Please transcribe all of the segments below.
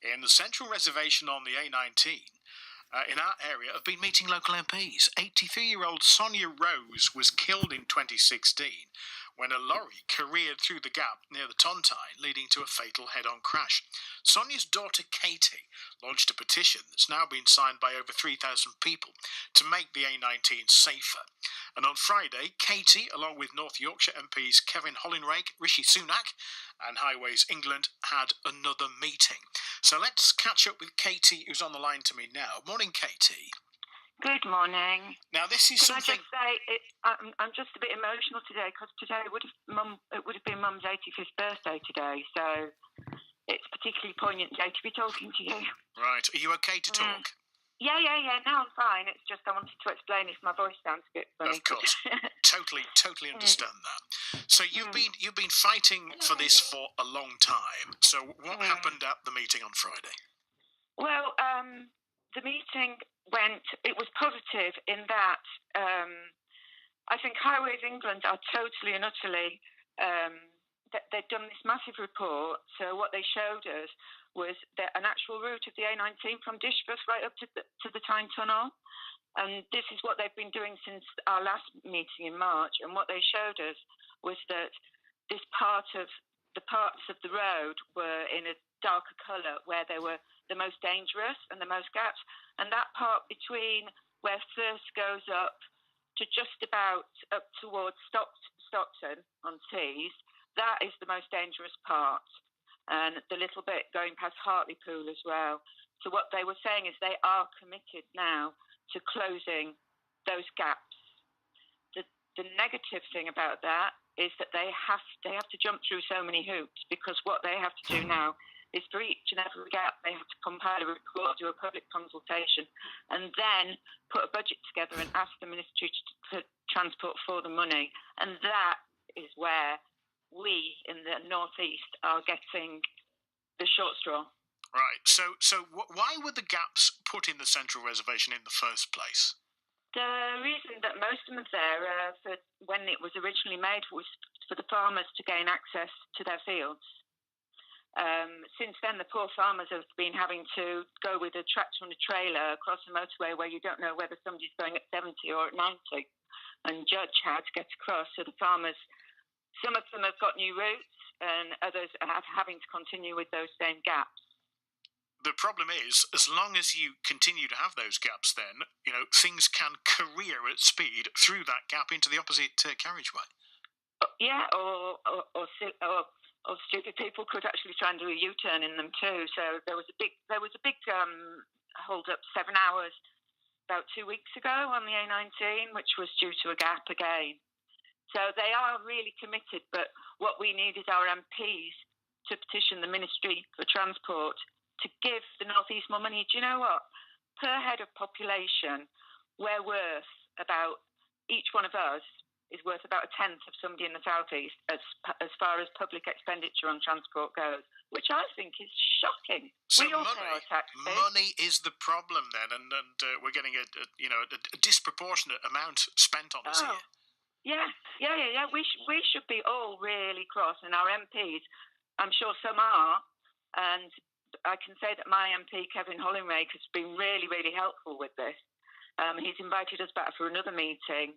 in the Central Reservation on the A19 in our area have been meeting local MPs. 83-year-old Sonia Rose was killed in 2016 when a lorry careered through the gap near the Tontine, leading to a fatal head-on crash. Sonia's daughter Katie launched a petition that's now been signed by over 3,000 people to make the A19 safer. And on Friday, Katie, along with North Yorkshire MPs Kevin Hollinrake, Rishi Sunak and Highways England, had another meeting. So let's catch up with Katie, who's on the line to me now. Morning, Katie. Good morning. Now, this is Can something... I just say, I'm just a bit emotional today because today it would have been Mum's 85th birthday today, so it's a particularly poignant day to be talking to you. Right. Are you okay to talk? Yeah. Now I'm fine. It's just I wanted to explain if my voice sounds a bit funny. Of course. Totally understand that. So you've been fighting for this for a long time. So what happened at the meeting on Friday? Well, the meeting it was positive in that I think Highways England are totally and utterly, they've done this massive report. So what they showed us was an actual route of the A19 from Dishbus right up to the Tyne Tunnel. And this is what they've been doing since our last meeting in March. And what they showed us was that the parts of the road were in a darker colour where they were the most dangerous and the most gaps. And that part between where First goes up to just about up towards Stockton on Tees, that is the most dangerous part. And the little bit going past Hartlepool as well. So what they were saying is they are committed now to closing those gaps. The negative thing about that is that they have to jump through so many hoops, because what they have to do now is for each and every gap they have to compile a report, do a public consultation, and then put a budget together and ask the Ministry to transport for the money. And that is where we in the North East are getting the short straw. Right. So why were the gaps put in the Central Reservation in the first place? The reason that most of them are there for when it was originally made was for the farmers to gain access to their fields. Since then, the poor farmers have been having to go with a tractor and a trailer across the motorway where you don't know whether somebody's going at 70 or at 90 and judge how to get across. So the farmers, some of them have got new routes and others are having to continue with those same gaps. The problem is, as long as you continue to have those gaps, then, things can career at speed through that gap into the opposite carriageway. Yeah, or stupid people could actually try and do a U-turn in them too. So there was a big hold up 7 hours about 2 weeks ago on the A19, which was due to a gap again. So they are really committed, but what we need is our MPs to petition the Ministry for Transport to give the North East more money. Do you know what? Per head of population, we're worth about, each one of us is worth about a tenth of somebody in the South East as far as public expenditure on transport goes, which I think is shocking. So money is the problem then, and we're getting a disproportionate amount spent on us here. Yeah. We should be all really cross, and our MPs, I'm sure some are, and I can say that my MP, Kevin Hollinrake, has been really, really helpful with this. He's invited us back for another meeting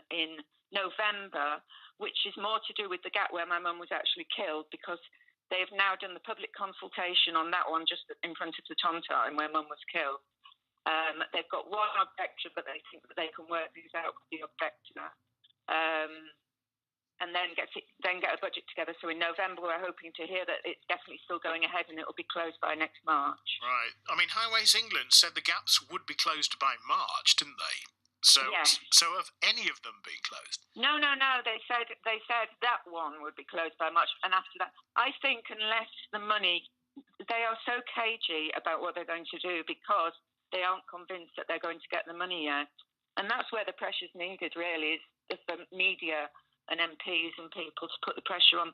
in November, which is more to do with the gap where my mum was actually killed, because they have now done the public consultation on that one just in front of the Tontine where mum was killed. They've got one objector, but they think that they can work these out with the objector. And then get a budget together. So in November, we're hoping to hear that it's definitely still going ahead and it will be closed by next March. Right. I mean, Highways England said the gaps would be closed by March, didn't they? So, yes. So have any of them been closed? No. They said that one would be closed by March, and after that, I think unless the money, they are so cagey about what they're going to do because they aren't convinced that they're going to get the money yet, and that's where the pressure's needed. Really, is the media and MPs and people to put the pressure on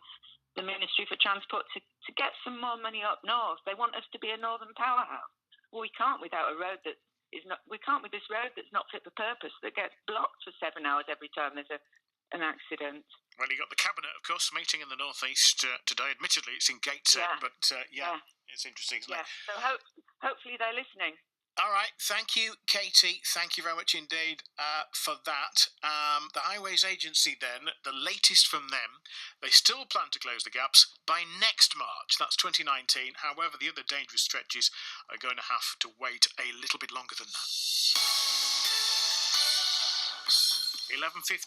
the Ministry for Transport to get some more money up north. They want us to be a northern powerhouse. Well, we can't without a road that is not. We can't with this road that's not fit for purpose, that gets blocked for 7 hours every time there's an accident. Well, you got the Cabinet, of course, meeting in the North-East today. Admittedly, it's in Gateshead, but it's interesting, isn't it? So hopefully they're listening. All right, thank you, Katie. Thank you very much indeed for that. The Highways Agency then, the latest from them, they still plan to close the gaps by next March. That's 2019. However, the other dangerous stretches are going to have to wait a little bit longer than that. 11:15.